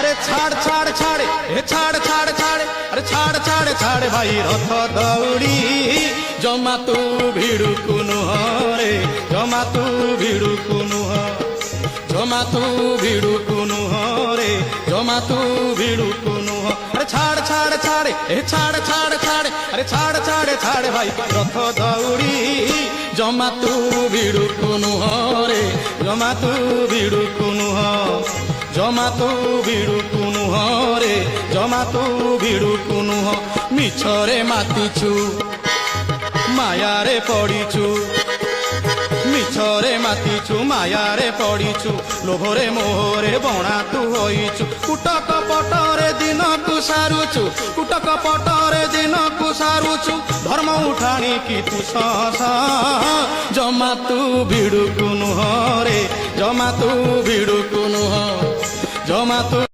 আরে ছাড় ছাড় ছাড়ে এ ছাড় ছাড় ছাড়ে আরে ছাড় ছাড় ছাড়ে ভাই রথ দৌড়ি জমা তু ভিড়ুকু নুহ রে জমা তু ভিড়ুকু নুহ জমা তু ভিড়ুকু নুহ রে জমা তু ভিড়ুকু নুহ আরে ছাড় ছাড় ছাড়ে এ ছাড় ছাড় ছাড়ে আরে ছাড় ছাড়ে ছাড়ে ভাই রথ দৌড়ি জমা তু ভিড়ুকু নুহ রে জমা তু ভিড়ুকু নুহ জমা তু ভিড়ুকু নুহ রে জমা তু ভিড়ুকু নুহ মিছরে মাতিছু মায়ারে পড়িছু মিছরে মাতিছু মায়ারে পড়িছু লোভরে মোহরে বଣା তু হইছু কুଟକ ପଟରେ ଦିନକୁ ସାରୁଛୁ କୁଟକ ପଟରେ ଦିନକୁ ସାରୁଛୁ ଧର୍ମ ଉଠାଣି କି ତୁ ଜମା ତୁ ଭିଡୁକୁ ନୁହ ରେ ଜମା ତୁ ଭିଡୁକୁ ନୁହ ଜମା ତୁ